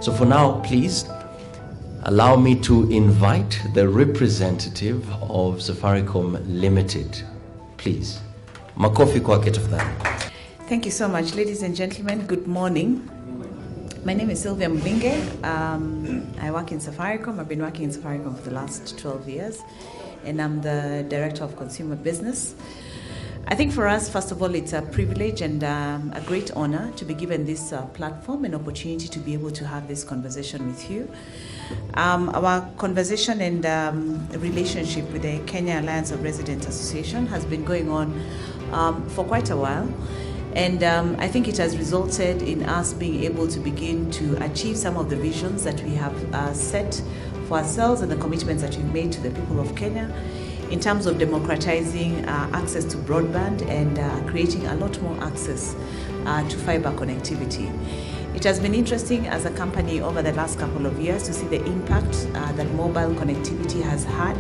So for now, please allow me to invite the representative of Safaricom Limited. Please. Makofi kwake tafadhali. Thank you so much, ladies and gentlemen. Good morning. My name is Sylvia Mbinge. I work in Safaricom. I've been working in Safaricom for the last 12 years, and I'm the Director of Consumer Business. I think for us, first of all, it's a privilege and a great honor to be given this platform and opportunity to be able to have this conversation with you. Our conversation and relationship with the Kenya Alliance of Residents Association has been going on for quite a while. And I think it has resulted in us being able to begin to achieve some of the visions that we have set for ourselves and the commitments that we've made to the people of Kenya in terms of democratizing access to broadband and creating a lot more access to fiber connectivity. It has been interesting as a company over the last couple of years to see the impact that mobile connectivity has had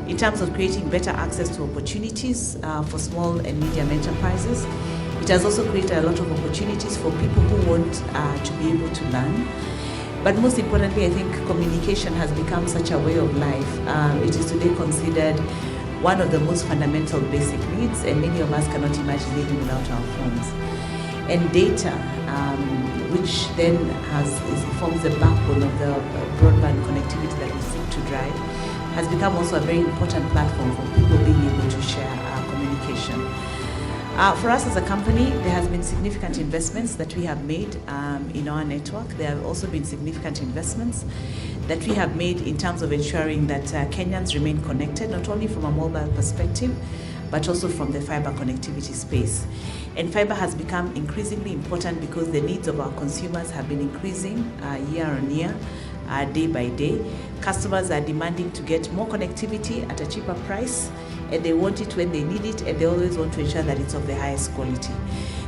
in terms of creating better access to opportunities for small and medium enterprises. It has also created a lot of opportunities for people who want to be able to learn. But most importantly, I think communication has become such a way of life. It is today considered one of the most fundamental basic needs, and many of us cannot imagine living without our phones. And data, which then forms the backbone of the broadband connectivity that we seek to drive, has become also a very important platform for people being able to share communication. For us as a company, there has been significant investments that we have made in our network. There have also been significant investments that we have made in terms of ensuring that Kenyans remain connected, not only from a mobile perspective, but also from the fiber connectivity space. And fiber has become increasingly important because the needs of our consumers have been increasing year on year, day by day. Customers are demanding to get more connectivity at a cheaper price, and they want it when they need it, and they always want to ensure that it's of the highest quality.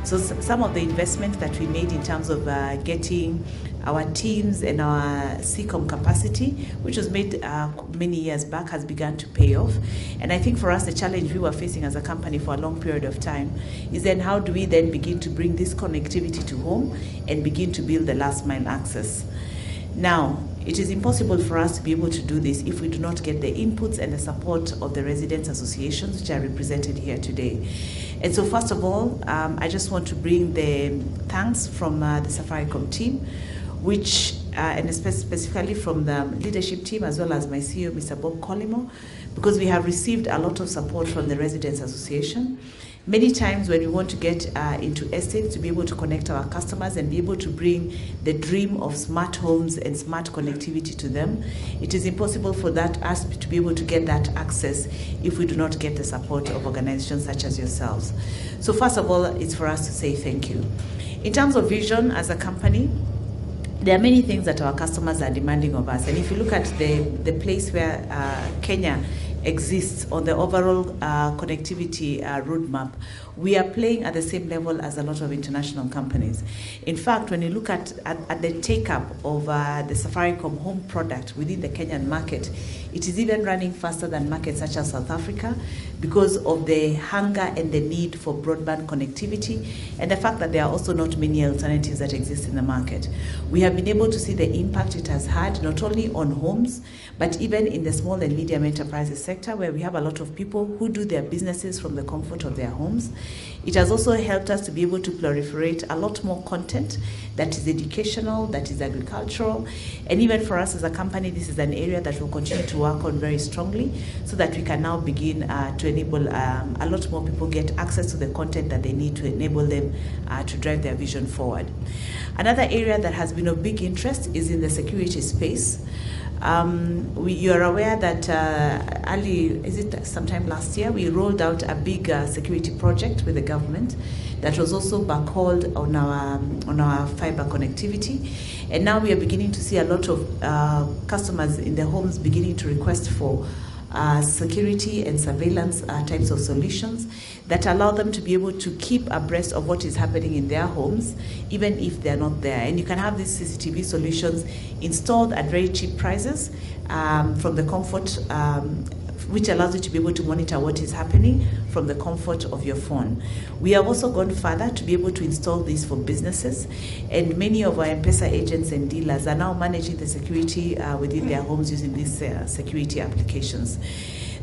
So some of the investments that we made in terms of getting our teams and our CCOM capacity, which was made many years back, has begun to pay off. And I think for us, the challenge we were facing as a company for a long period of time is then how do we then begin to bring this connectivity to home and begin to build the last mile access. Now, it is impossible for us to be able to do this if we do not get the inputs and the support of the residents' associations, which are represented here today. And so first of all, I just want to bring the thanks from the Safaricom team, which, and specifically from the leadership team, as well as my CEO, Mr. Bob Collimo, because we have received a lot of support from the Residents Association. Many times when we want to get into estates to be able to connect our customers and be able to bring the dream of smart homes and smart connectivity to them, it is impossible for us to be able to get that access if we do not get the support of organizations such as yourselves. So first of all, it's for us to say thank you. In terms of vision as a company, there are many things that our customers are demanding of us. And if you look at the place where Kenya exists on the overall connectivity roadmap, we are playing at the same level as a lot of international companies. In fact, when you look at the take-up of the Safaricom home product within the Kenyan market, it is even running faster than markets such as South Africa because of the hunger and the need for broadband connectivity and the fact that there are also not many alternatives that exist in the market. We have been able to see the impact it has had not only on homes, but even in the small and medium enterprises sector, where we have a lot of people who do their businesses from the comfort of their homes. It has also helped us to be able to proliferate a lot more content that is educational, that is agricultural, and even for us as a company, this is an area that we'll continue to work on very strongly so that we can now begin to enable a lot more people get access to the content that they need to enable them to drive their vision forward. Another area that has been of big interest is in the security space. You are aware that sometime last year, we rolled out a big security project with the government that was also backhauled on our fiber connectivity. And now we are beginning to see a lot of customers in their homes beginning to request for security and surveillance types of solutions that allow them to be able to keep abreast of what is happening in their homes, even if they're not there. And you can have these CCTV solutions installed at very cheap prices from the comfort which allows you to be able to monitor what is happening from the comfort of your phone. We have also gone further to be able to install this for businesses, and many of our M-Pesa agents and dealers are now managing the security within their homes using these security applications.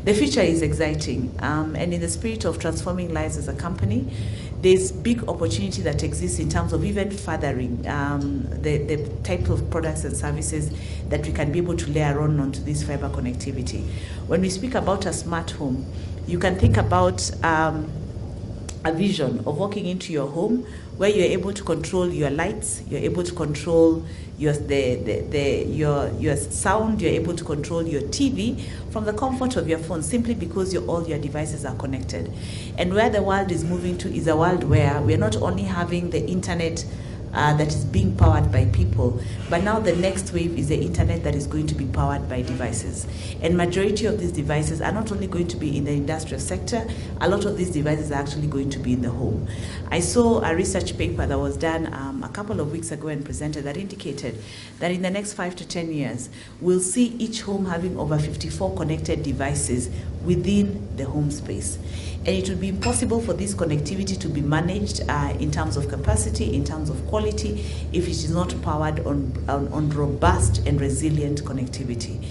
The future is exciting, and in the spirit of transforming lives as a company, there's big opportunity that exists in terms of even furthering the type of products and services that we can be able to layer on onto this fiber connectivity. When we speak about a smart home, you can think about a vision of walking into your home where you're able to control your lights, you're able to control your sound, you're able to control your TV from the comfort of your phone, simply because all your devices are connected. And where the world is moving to is a world where we're not only having the internet that is being powered by people, but now the next wave is the internet that is going to be powered by devices. And majority of these devices are not only going to be in the industrial sector, a lot of these devices are actually going to be in the home. I saw a research paper that was done a couple of weeks ago and presented that indicated that in the next 5 to 10 years, we'll see each home having over 54 connected devices within the home space. And it would be impossible for this connectivity to be managed in terms of capacity, in terms of quality, if it is not powered on robust and resilient connectivity.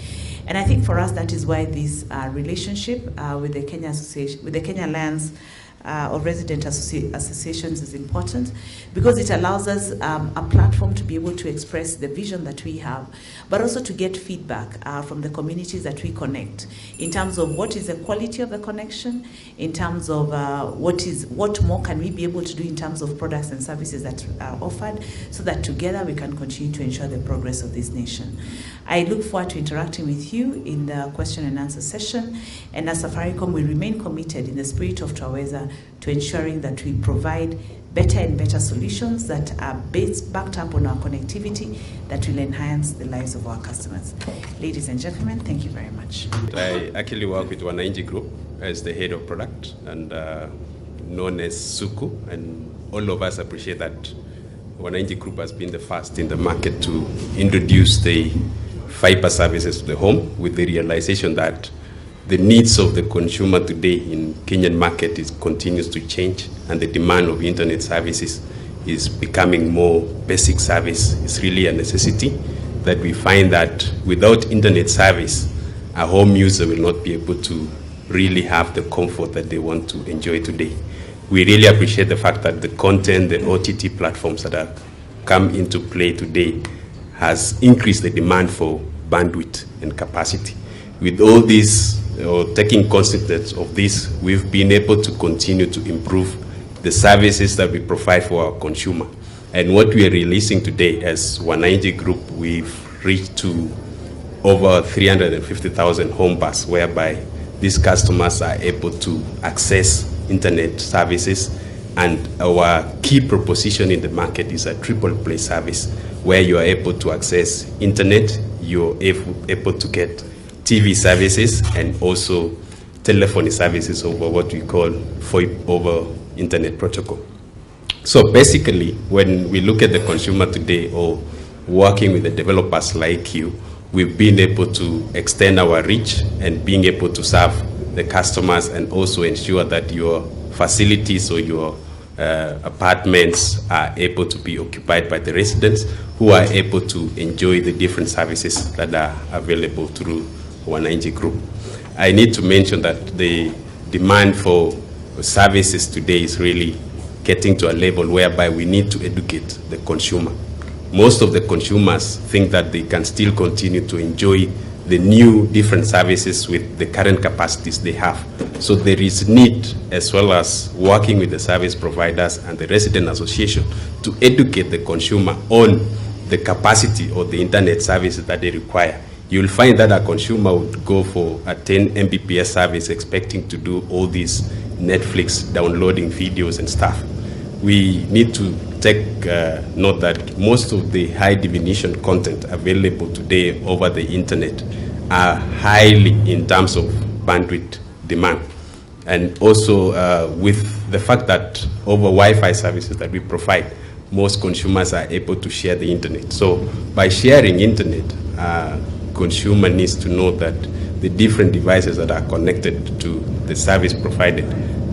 And I think for us, that is why this relationship with the Kenya Association, with the Kenya Alliance of Resident Associations is important, because it allows us a platform to be able to express the vision that we have, but also to get feedback from the communities that we connect in terms of what is the quality of the connection, in terms of what more can we be able to do in terms of products and services that are offered, so that together we can continue to ensure the progress of this nation. I look forward to interacting with you in the question and answer session, and as Safaricom, we remain committed in the spirit of Twaweza to ensuring that we provide better and better solutions that are backed up on our connectivity that will enhance the lives of our customers. Ladies and gentlemen, thank you very much. I actually work with Wananchi Group as the head of product and known as Suku, and all of us appreciate that Wananchi Group has been the first in the market to introduce the fiber services to the home, with the realization that the needs of the consumer today in Kenyan market continues to change, and the demand of internet services is becoming more basic service. It's really a necessity that we find that without internet service, a home user will not be able to really have the comfort that they want to enjoy today. We really appreciate the fact that the content, the OTT platforms that have come into play today has increased the demand for bandwidth and capacity. With all this, or taking consequence of this, we've been able to continue to improve the services that we provide for our consumer. And what we are releasing today as Wananchi Group, we've reached to over 350,000 home pass, whereby these customers are able to access internet services. And our key proposition in the market is a triple play service, where you are able to access internet, you're able to get TV services, and also telephony services over what we call VoIP over internet protocol. So basically, when we look at the consumer today, or working with the developers like you, we've been able to extend our reach and being able to serve the customers, and also ensure that your facilities or your apartments are able to be occupied by the residents, who are able to enjoy the different services that are available through Wananchi Group. I need to mention that the demand for services today is really getting to a level whereby we need to educate the consumer. Most of the consumers think that they can still continue to enjoy the new different services with the current capacities they have. So there is need, as well as working with the service providers and the resident association, to educate the consumer on the capacity or the internet services that they require. You'll find that a consumer would go for a 10 Mbps service expecting to do all these Netflix downloading videos and stuff. We need to take note that most of the high definition content available today over the internet are highly in terms of bandwidth demand. And also with the fact that over Wi-Fi services that we provide, most consumers are able to share the internet. So by sharing internet, consumer needs to know that the different devices that are connected to the service provided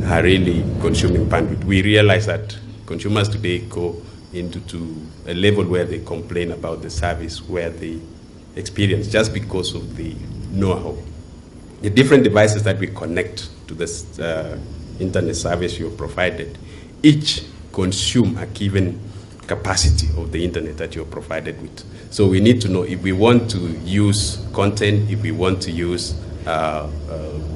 are really consuming bandwidth. We realize that consumers today go into a level where they complain about the service, where they experience just because of the know-how. The different devices that we connect to this internet service you're provided, each consume a given capacity of the internet that you're provided with. So we need to know if we want to use content, if we want to use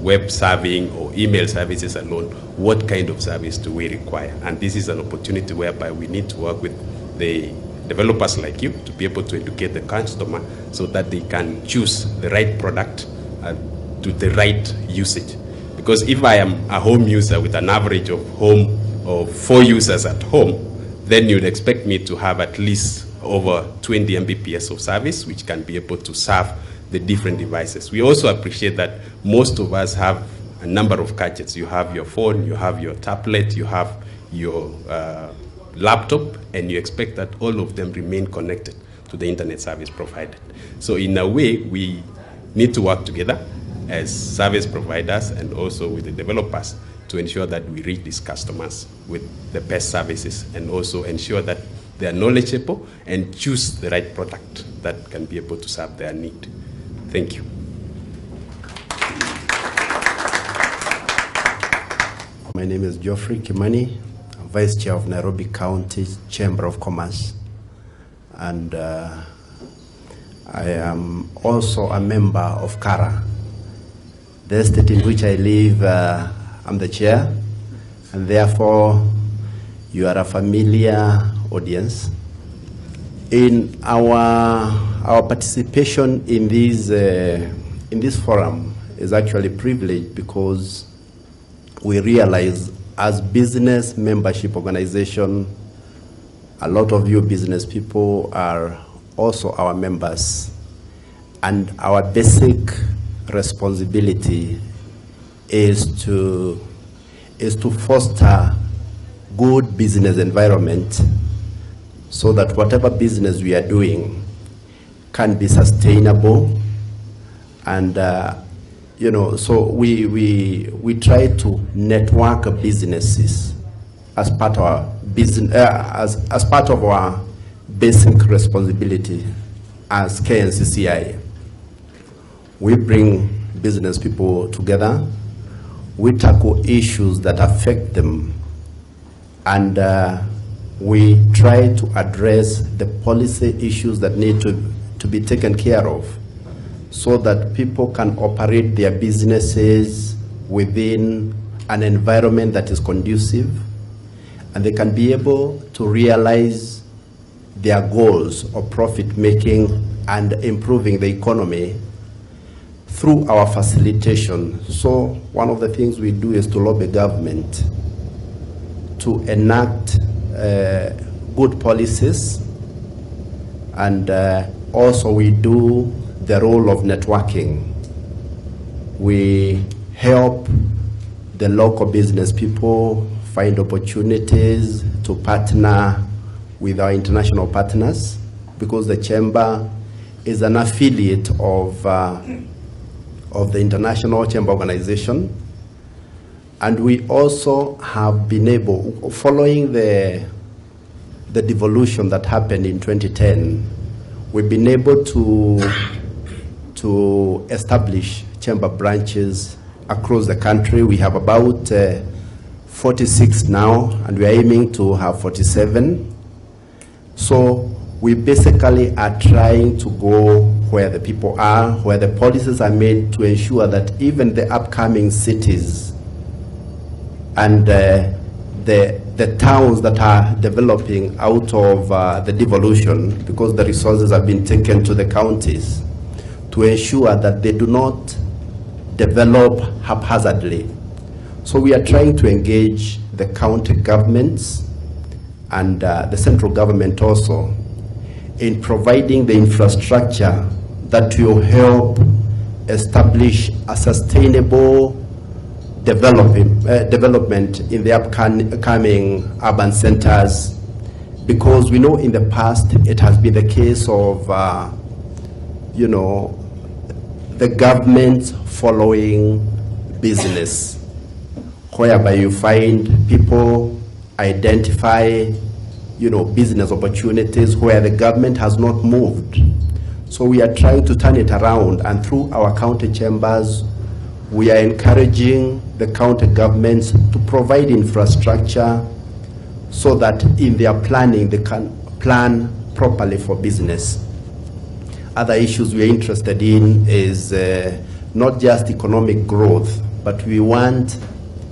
web serving or email services alone, what kind of service do we require? And this is an opportunity whereby we need to work with the developers like you to be able to educate the customer so that they can choose the right product to the right usage. Because if I am a home user with an average of 4 users at home, then you'd expect me to have at least over 20 Mbps of service, which can be able to serve the different devices. We also appreciate that most of us have a number of gadgets. You have your phone, you have your tablet, you have your laptop, and you expect that all of them remain connected to the internet service provided. So in a way, we need to work together as service providers and also with the developers to ensure that we reach these customers with the best services and also ensure that they are knowledgeable and choose the right product that can be able to serve their need. Thank you. My name is Geoffrey Kimani, Vice Chair of Nairobi County Chamber of Commerce, and I am also a member of CARA. The estate in which I live, I'm the chair, and therefore you are a familiar audience. In our participation in this forum is actually privileged because we realize as business membership organization, a lot of you business people are also our members, and our basic responsibility is to foster good business environment so that whatever business we are doing can be sustainable. And so we try to network businesses as part of our business, as part of our basic responsibility as KNCCI. We bring business people together, we tackle issues that affect them, and we try to address the policy issues that need to be taken care of so that people can operate their businesses within an environment that is conducive, and they can be able to realize their goals of profit making and improving the economy through our facilitation. So one of the things we do is to lobby government to enact good policies, and also we do the role of networking. We help the local business people find opportunities to partner with our international partners, because the Chamber is an affiliate of the International Chamber Organization. And we also have been able, following the devolution that happened in 2010, we've been able to establish chamber branches across the country. We have about 46 now, and we are aiming to have 47. So we basically are trying to go where the people are, where the policies are made, to ensure that even the upcoming cities and the towns that are developing out of the devolution, because the resources have been taken to the counties, to ensure that they do not develop haphazardly. So we are trying to engage the county governments and the central government also in providing the infrastructure that will help establish a sustainable development in the upcoming urban centers, because we know in the past it has been the case of the government following business, whereby you find people identify, business opportunities where the government has not moved. So we are trying to turn it around, and through our county chambers, we are encouraging the county governments to provide infrastructure so that in their planning they can plan properly for business. Other issues we are interested in is not just economic growth, but we want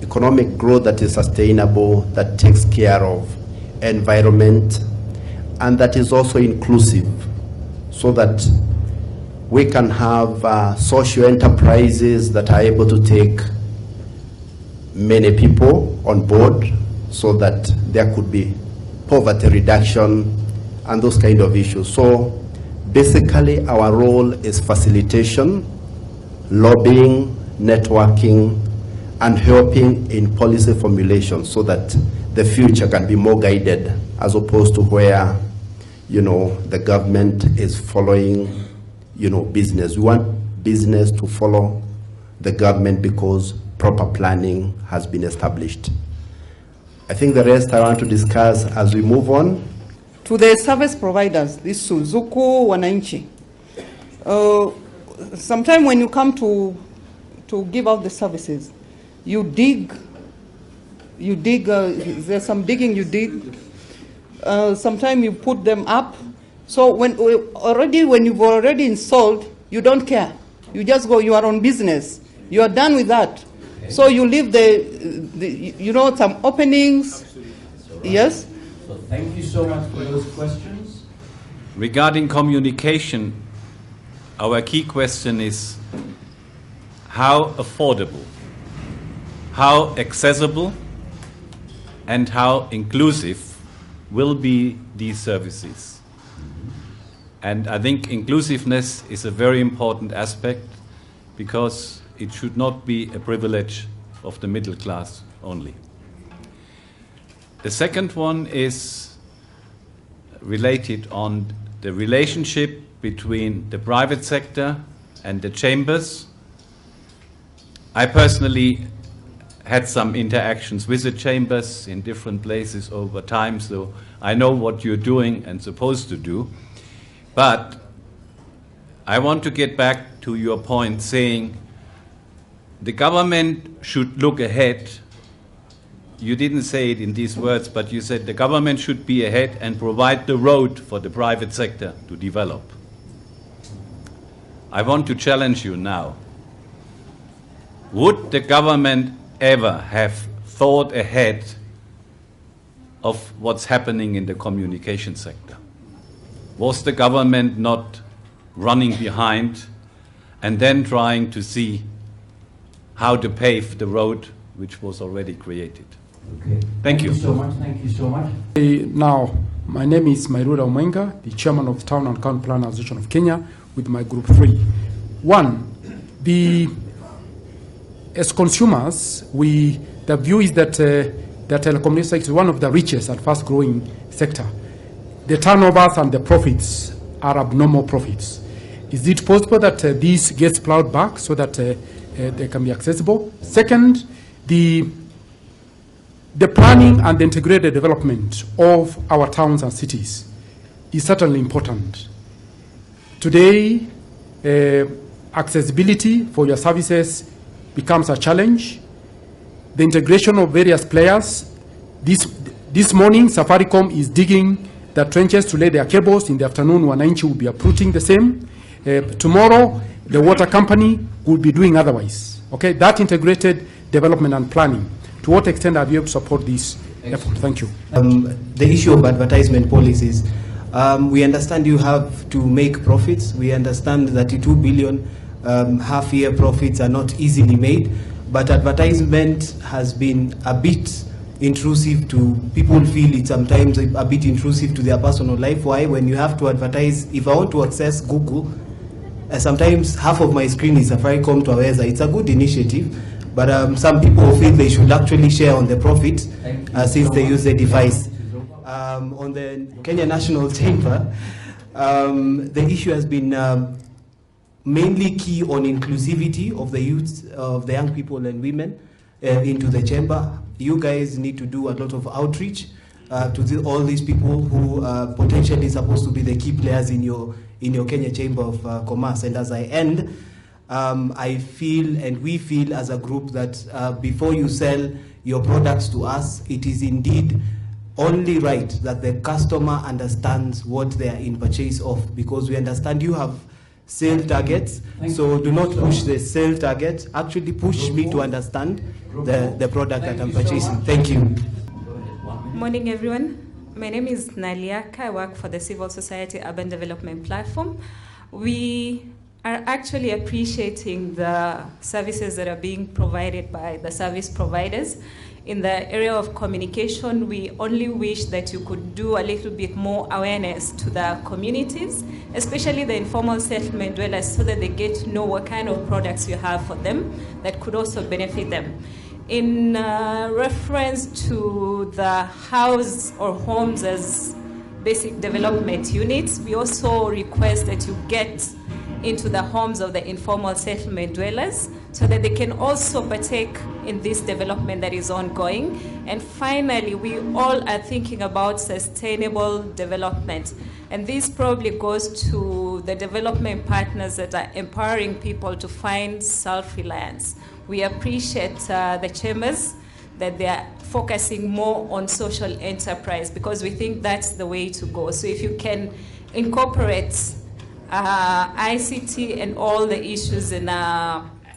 economic growth that is sustainable, that takes care of environment, and that is also inclusive, so that we can have social enterprises that are able to take many people on board, so that there could be poverty reduction and those kind of issues. So basically our role is facilitation, lobbying, networking, and helping in policy formulation so that the future can be more guided, as opposed to where, the government is following, business. We want business to follow the government because proper planning has been established. I think the rest I want to discuss as we move on. To the service providers, this Suzuku, Wananchi. Sometime when you come to give out the services, you dig, there's some digging you dig. Sometimes you put them up. So when you've already installed, you don't care. You just go, you are on business. You are done with that. Okay. So you leave some openings. Absolutely. Yes? So thank you so much for those questions. Regarding communication, our key question is how affordable, how accessible, and how inclusive will be these services. And I think inclusiveness is a very important aspect, because it should not be a privilege of the middle class only. The second one is related on the relationship between the private sector and the chambers. I personally had some interactions with the chambers in different places over time, so I know what you're doing and supposed to do. But I want to get back to your point saying the government should look ahead. You didn't say it in these words, but you said the government should be ahead and provide the road for the private sector to develop. I want to challenge you now. Would the government ever have thought ahead of what's happening in the communication sector? Was the government not running behind and then trying to see how to pave the road which was already created? Okay. Thank you. Thank you so much. Thank you so much. Now, my name is Mairura Omwenga, the chairman of Town and County Plan Association of Kenya, with my group 3. One, as consumers, the view is that the telecommunications sector is one of the richest and fast-growing sector. The turnovers and the profits are abnormal profits. Is it possible that this gets plowed back so that they can be accessible? Second, the planning and the integrated development of our towns and cities is certainly important. Today, accessibility for your services becomes a challenge. The integration of various players. This morning, Safaricom is digging the trenches to lay their cables. In the afternoon, Wananchi will be uprooting the same. Tomorrow, the water company will be doing otherwise. Okay, that integrated development and planning. To what extent have you able to support this effort? Thank you. The issue of advertisement policies. We understand you have to make profits. We understand that the 2 billion half-year profits are not easily made, but advertisement has been a bit intrusive to people. Feel it sometimes a bit intrusive to their personal life. Why? When you have to advertise, if I want to access Google, sometimes half of my screen is Safaricom to Aweza. It's a good initiative, but some people feel they should actually share on the profit since they use the device. On the Kenya National Chamber, the issue has been mainly key on inclusivity of the youth, of the young people and women into the chamber. You guys need to do a lot of outreach to all these people who potentially supposed to be the key players in your Kenya Chamber of Commerce. And as I end, I feel and we feel as a group that before you sell your products to us, it is indeed only right that the customer understands what they are in purchase of, because we understand you have sale targets. So do not push the sale target. Actually push me to understand the product that I'm purchasing. Thank you. Morning, everyone. My name is Naliaka. I work for the Civil Society Urban Development Platform. We are actually appreciating the services that are being provided by the service providers. In the area of communication, we only wish that you could do a little bit more awareness to the communities, especially the informal settlement dwellers, so that they get to know what kind of products you have for them that could also benefit them. In reference to the house or homes as basic development units, we also request that you get into the homes of the informal settlement dwellers so that they can also partake in this development that is ongoing. And finally, we all are thinking about sustainable development. And this probably goes to the development partners that are empowering people to find self-reliance. We appreciate the chambers that they are focusing more on social enterprise, because we think that's the way to go. So if you can incorporate ICT and all the issues in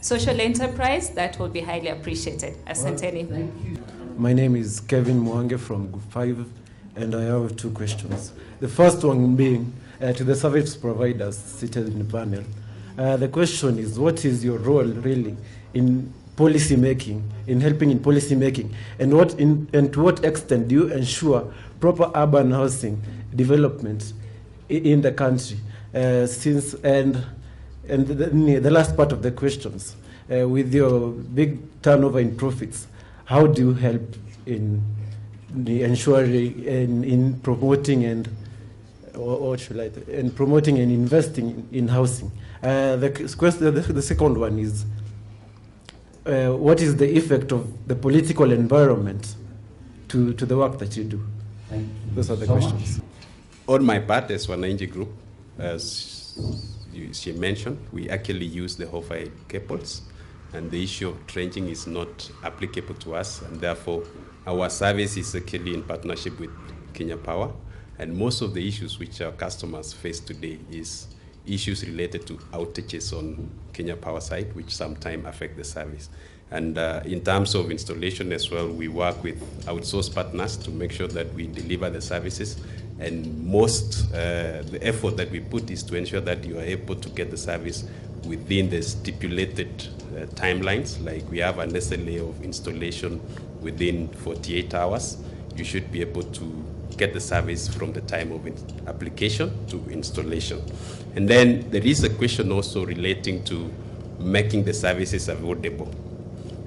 social enterprise, that will be highly appreciated. Asanteni. Thank you. My name is Kevin Mwange from Group 5, and I have two questions. The first one being to the service providers seated in the panel. The question is, what is your role really in policy making, in helping in policy making, and to what extent do you ensure proper urban housing development in the country? The last part of the questions, with your big turnover in profits, how do you help in ensuring in promoting and promoting and investing in housing? The second one is, what is the effect of the political environment to the work that you do? Those are the questions. On my part, as Wananchi Group, as she mentioned, we actually use the Hofai cables, and the issue of trenching is not applicable to us, and therefore our service is actually in partnership with Kenya Power, and most of the issues which our customers face today is issues related to outages on Kenya Power side, which sometimes affect the service. And in terms of installation as well, we work with outsourced partners to make sure that we deliver the services. And most, the effort that we put is to ensure that you are able to get the service within the stipulated timelines. Like we have an SLA of installation within 48 hours. You should be able to get the service from the time of application to installation. And then there is a question also relating to making the services affordable.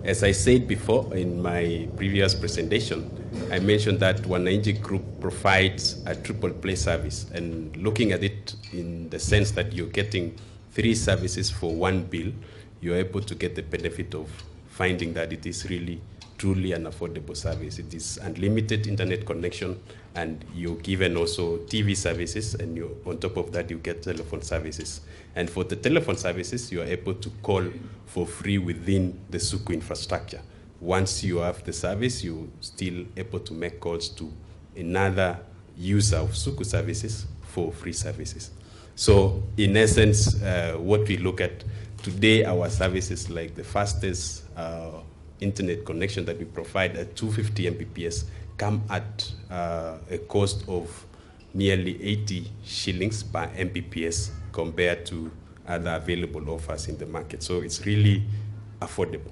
As I said before in my previous presentation, I mentioned that Wananchi Group provides a triple play service, and looking at it in the sense that you're getting 3 services for 1 bill, you're able to get the benefit of finding that it is really truly an affordable service. It is unlimited internet connection, and you're given also TV services, and on top of that you get telephone services. And for the telephone services, you are able to call for free within the Suku infrastructure. Once you have the service, you're still able to make calls to another user of Suku services for free services. So in essence, what we look at today, our services, like the fastest internet connection that we provide at 250 Mbps, come at a cost of nearly 80 shillings per Mbps compared to other available offers in the market. So it's really affordable.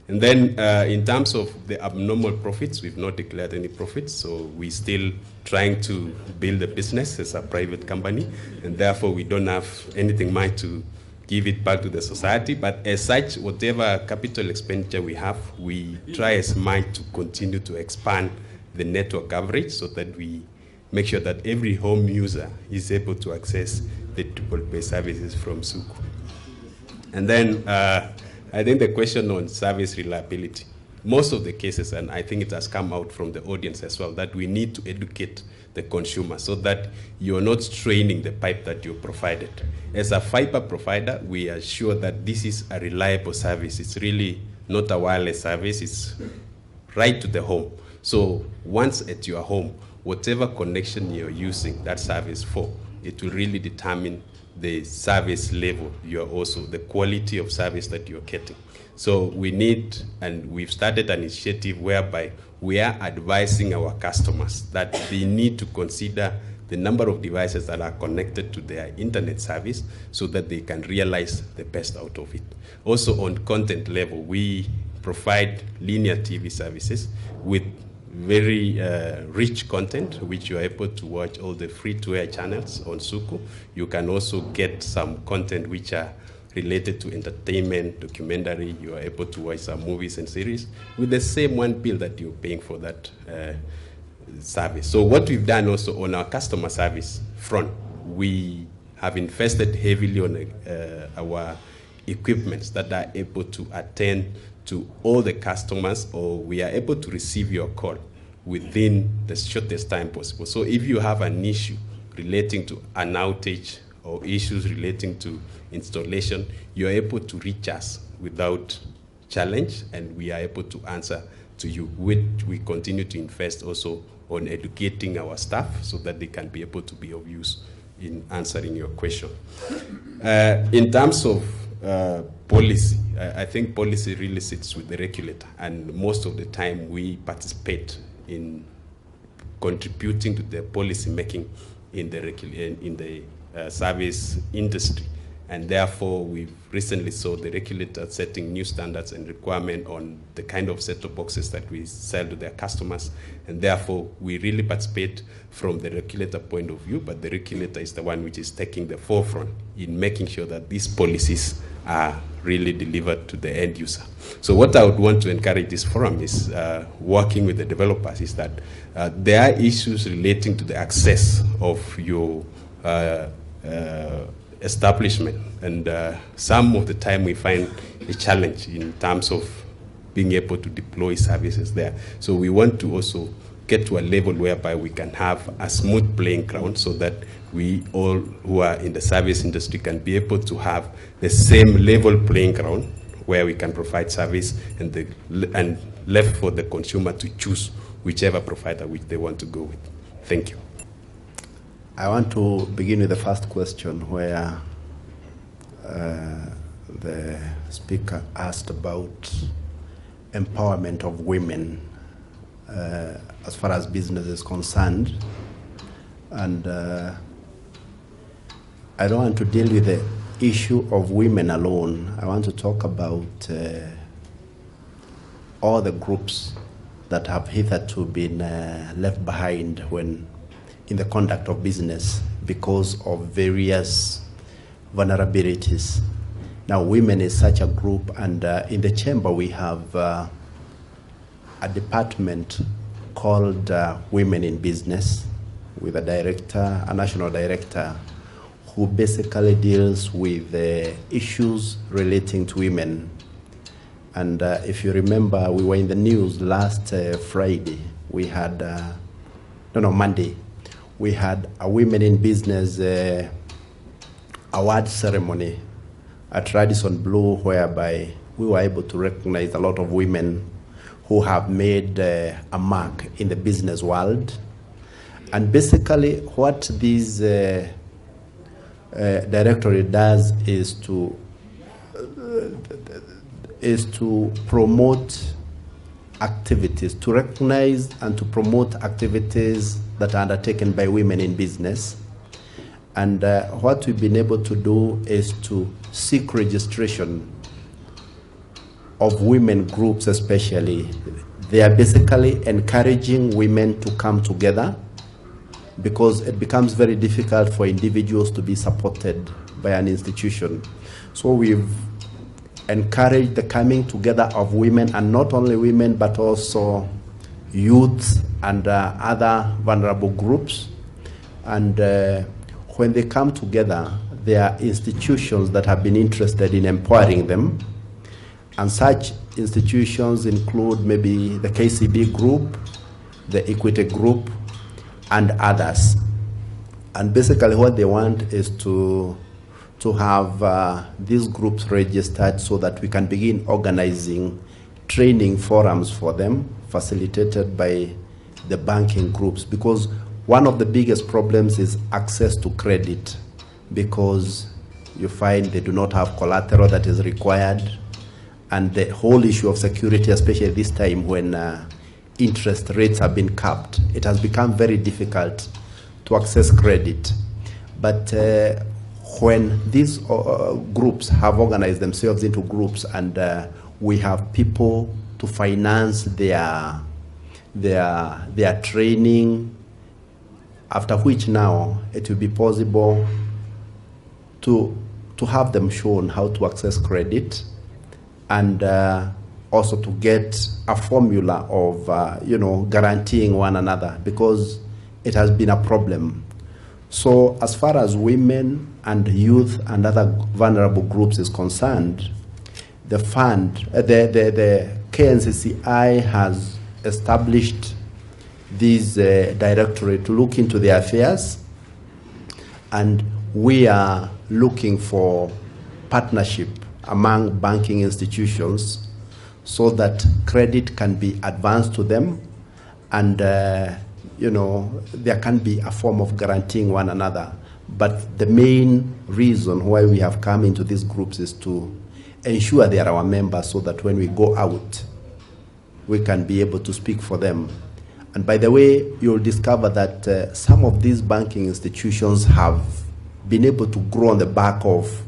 And then in terms of the abnormal profits, we've not declared any profits, so we're still trying to build a business as a private company, and therefore we don't have anything much to give it back to the society. But as such, whatever capital expenditure we have, we try as much to continue to expand the network coverage so that we make sure that every home user is able to access the triple play services from Suku. And then I think the question on service reliability, most of the cases, and I think it has come out from the audience as well, that we need to educate the consumer so that you're not straining the pipe that you provided. As a fiber provider, we are sure that this is a reliable service. It's really not a wireless service, it's right to the home. So once at your home, whatever connection you're using that service for, it will really determine the service level, the quality of service that you're getting. So we need, and we've started an initiative whereby we are advising our customers that they need to consider the number of devices that are connected to their internet service so that they can realize the best out of it. Also on content level, we provide linear TV services with very rich content, which you are able to watch all the free-to-air channels on Suku. You can also get some content which are related to entertainment, documentary. You are able to watch some movies and series with the same one bill that you're paying for that service. So what we've done also on our customer service front, we have invested heavily on our equipments that are able to attend to all the customers, or we are able to receive your call within the shortest time possible. So if you have an issue relating to an outage or issues relating to installation, you're able to reach us without challenge, and we are able to answer to you, which we continue to invest also on educating our staff so that they can be able to be of use in answering your question. In terms of policy, I think policy really sits with the regulator, and most of the time we participate in contributing to the policy making in the service industry. And therefore, we've recently saw the regulator setting new standards and requirement on the kind of set-top boxes that we sell to their customers. And therefore, we really participate from the regulator point of view, but the regulator is the one which is taking the forefront in making sure that these policies are really delivered to the end user. So what I would want to encourage this forum is working with the developers is that there are issues relating to the access of your establishment, and some of the time we find a challenge in terms of being able to deploy services there. So we want to also get to a level whereby we can have a smooth playing ground so that we all who are in the service industry can be able to have the same level playing ground where we can provide service and left for the consumer to choose whichever provider which they want to go with. Thank you. I want to begin with the first question where the speaker asked about empowerment of women as far as business is concerned. And I don't want to deal with the issue of women alone. I want to talk about all the groups that have hitherto been left behind when in the conduct of business because of various vulnerabilities. Now, women is such a group, and in the chamber we have a department called Women in Business with a director, a national director, who basically deals with issues relating to women. And if you remember, we were in the news last Friday. We had, Monday. We had a Women in Business award ceremony at Radisson Blu, whereby we were able to recognize a lot of women who have made a mark in the business world. And basically what this directorate does is to promote activities, to recognize and to promote activities that are undertaken by women in business. And what we've been able to do is to seek registration of women groups especially. They are basically encouraging women to come together because it becomes very difficult for individuals to be supported by an institution. So we've encouraged the coming together of women, and not only women but also youths and other vulnerable groups. And when they come together, there are institutions that have been interested in empowering them, and such institutions include maybe the KCB group, the Equity group, and others. And basically what they want is to have these groups registered so that we can begin organizing training forums for them, facilitated by the banking groups. Because one of the biggest problems is access to credit, because you find they do not have collateral that is required, and the whole issue of security, especially this time when interest rates have been capped, it has become very difficult to access credit. But when these groups have organized themselves into groups, and we have people to finance their training, after which now it will be possible to have them shown how to access credit, and also to get a formula of guaranteeing one another, because it has been a problem. So as far as women and youth and other vulnerable groups is concerned, the fund, the KNCCI has established this directorate to look into their affairs, and we are looking for partnership among banking institutions so that credit can be advanced to them, and there can be a form of guaranteeing one another. But the main reason why we have come into these groups is to ensure they are our members, so that when we go out, we can be able to speak for them. And by the way, you'll discover that some of these banking institutions have been able to grow on the back of,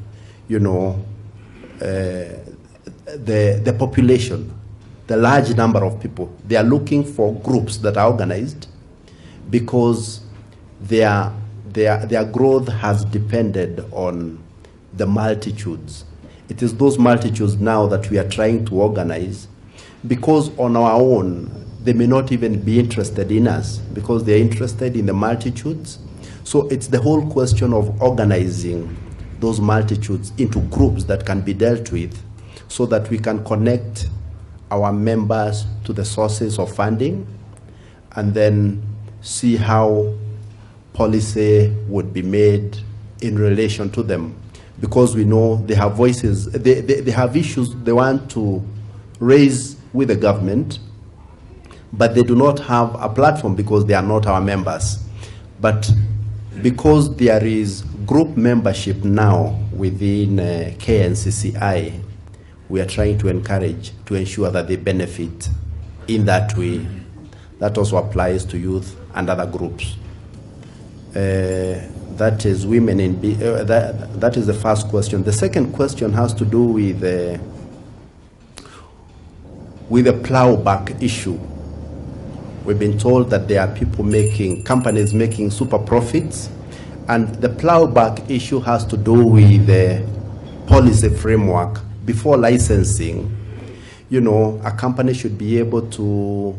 the population, the large number of people. They are looking for groups that are organized, because their growth has depended on the multitudes. It is those multitudes now that we are trying to organize, because on our own, they may not even be interested in us, because they are interested in the multitudes. So it's the whole question of organizing those multitudes into groups that can be dealt with, so that we can connect our members to the sources of funding, and then see how policy would be made in relation to them. Because we know they have voices, they have issues they want to raise with the government, but they do not have a platform because they are not our members. But because there is group membership now within KNCCI, we are trying to encourage, to ensure that they benefit in that way. That also applies to youth and other groups. That is women in that is the first question. The second question has to do with the plowback issue. We've been told that there are companies making super profits, and the plowback issue has to do with the policy framework. Before licensing, a company should be able to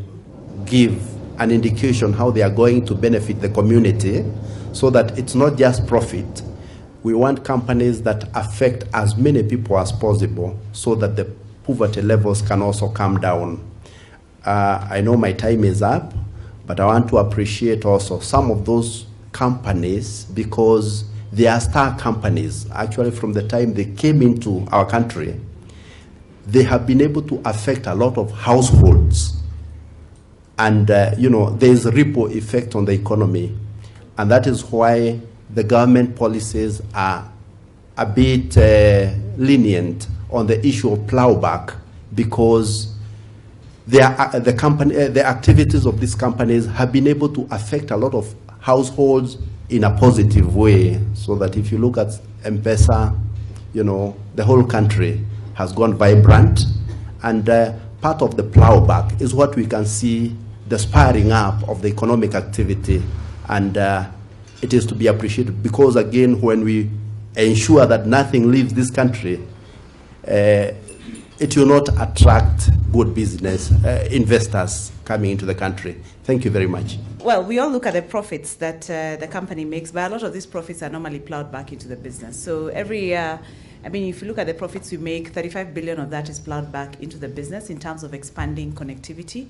give an indication how they are going to benefit the community, so that it's not just profit. We want companies that affect as many people as possible, so that the poverty levels can also come down. I know my time is up, but I want to appreciate also some of those companies, because they are star companies. Actually, from the time they came into our country, they have been able to affect a lot of households. And, there's a ripple effect on the economy. And that is why the government policies are a bit lenient on the issue of plowback, because the activities of these companies have been able to affect a lot of households in a positive way. So that if you look at M-Pesa, the whole country has gone vibrant. And part of the plowback is what we can see, the spirring up of the economic activity. And it is to be appreciated, because again, when we ensure that nothing leaves this country, it will not attract good business investors coming into the country. Thank you very much. Well, we all look at the profits that the company makes, but a lot of these profits are normally plowed back into the business. So every year, I mean, if you look at the profits we make, 35 billion of that is plowed back into the business in terms of expanding connectivity.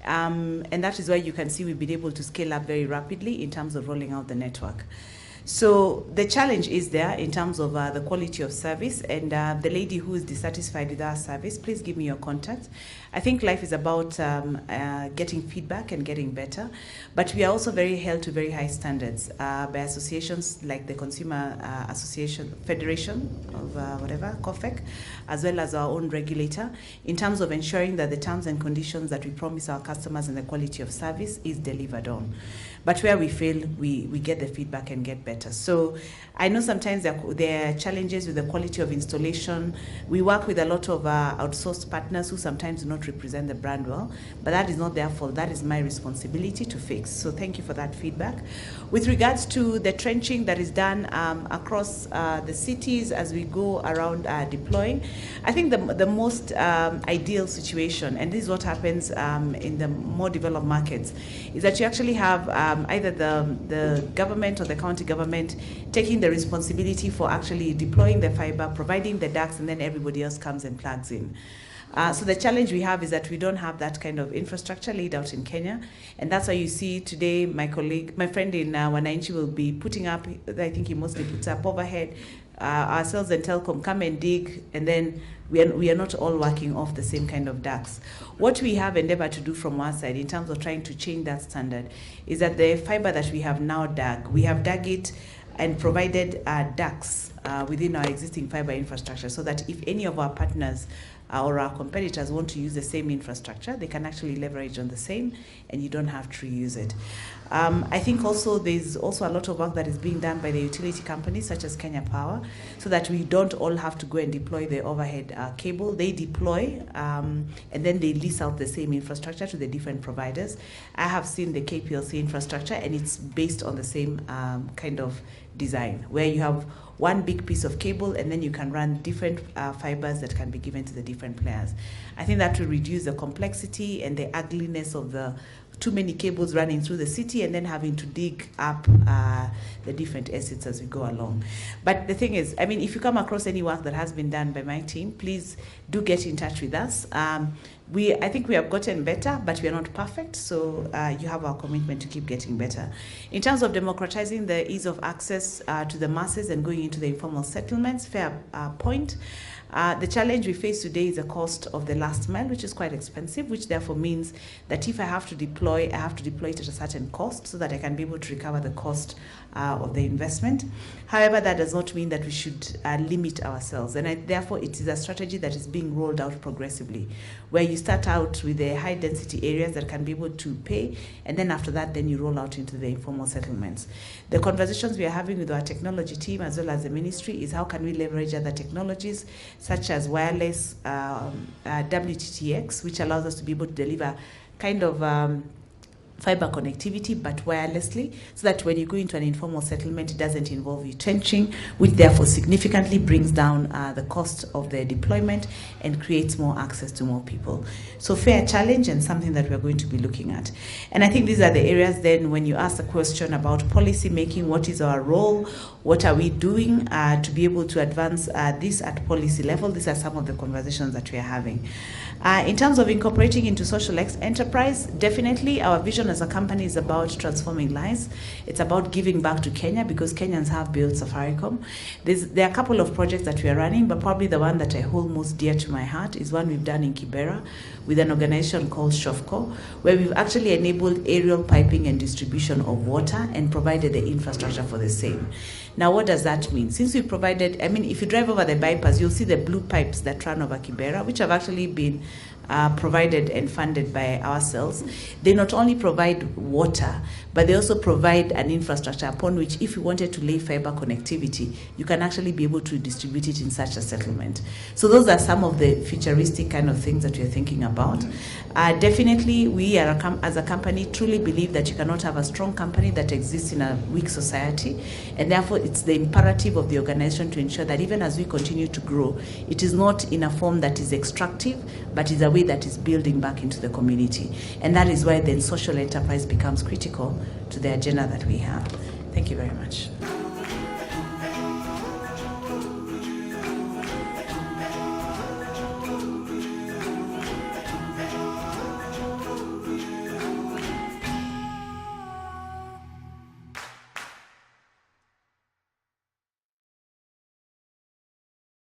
And that is why you can see we've been able to scale up very rapidly in terms of rolling out the network. So the challenge is there in terms of the quality of service, and the lady who is dissatisfied with our service, please give me your contact. I think life is about getting feedback and getting better, but we are also very held to very high standards by associations like the Consumer Association Federation of COFEC, as well as our own regulator, in terms of ensuring that the terms and conditions that we promise our customers and the quality of service is delivered on. But where we fail, we get the feedback and get better. So I know sometimes there are challenges with the quality of installation. We work with a lot of outsourced partners who sometimes do not represent the brand well, but that is not their fault. That is my responsibility to fix. So thank you for that feedback. With regards to the trenching that is done across the cities as we go around deploying, I think the most ideal situation, and this is what happens in the more developed markets, is that you actually have either the government or the county government taking the responsibility for actually deploying the fiber, providing the ducts, and then everybody else comes and plugs in. So the challenge we have is that we don't have that kind of infrastructure laid out in Kenya, and that's why you see today my friend in Wananchi will be putting up, I think he mostly puts up overhead, ourselves and Telcom come and dig, and then we are not all working off the same kind of ducts. What we have endeavored to do from our side in terms of trying to change that standard is that the fiber that we have now dug, we have dug it and provided ducts within our existing fiber infrastructure, so that if any of our partners or our competitors want to use the same infrastructure, they can actually leverage on the same, and you don't have to reuse it. I think also there's also a lot of work that is being done by the utility companies such as Kenya Power, so that we don't all have to go and deploy the overhead cable. They deploy and then they lease out the same infrastructure to the different providers. I have seen the KPLC infrastructure, and it's based on the same kind of design, where you have one big piece of cable, and then you can run different fibers that can be given to the different players. I think that will reduce the complexity and the ugliness of the too many cables running through the city and then having to dig up the different assets as we go along. But the thing is, I mean, if you come across any work that has been done by my team, please do get in touch with us. I think we have gotten better, but we are not perfect, so you have our commitment to keep getting better. In terms of democratizing the ease of access to the masses and going into the informal settlements, fair point. The challenge we face today is the cost of the last mile, which is quite expensive, which therefore means that if I have to deploy, I have to deploy it at a certain cost so that I can be able to recover the cost of the investment. However, that does not mean that we should limit ourselves, and therefore it is a strategy that is being rolled out progressively, where you start out with the high density areas that can be able to pay, and then after that, then you roll out into the informal settlements. The conversations we are having with our technology team as well as the ministry is how can we leverage other technologies such as wireless WTTX, which allows us to be able to deliver kind of fiber connectivity but wirelessly, so that when you go into an informal settlement, it doesn't involve you trenching, which therefore significantly brings down the cost of the deployment and creates more access to more people. So fair challenge, and something that we're going to be looking at. And I think these are the areas then when you ask the question about policy making, what is our role, what are we doing to be able to advance this at policy level? These are some of the conversations that we are having. In terms of incorporating into social enterprise, definitely our vision as a company is about transforming lives. It's about giving back to Kenya, because Kenyans have built Safaricom. There are a couple of projects that we are running, but probably the one that I hold most dear to my heart is one we've done in Kibera with an organization called Shofco, where we've actually enabled aerial piping and distribution of water and provided the infrastructure for the same. Now, what does that mean? Since we provided, I mean, if you drive over the bypass, you'll see the blue pipes that run over Kibera, which have actually been provided and funded by ourselves. They not only provide water, but they also provide an infrastructure upon which, if you wanted to lay fiber connectivity, you can actually be able to distribute it in such a settlement. So those are some of the futuristic kind of things that we're thinking about. Definitely, we are as a company truly believe that you cannot have a strong company that exists in a weak society, and therefore it's the imperative of the organization to ensure that even as we continue to grow, it is not in a form that is extractive, but is a way that is building back into the community. And that is why then social enterprise becomes critical to the agenda that we have. Thank you very much.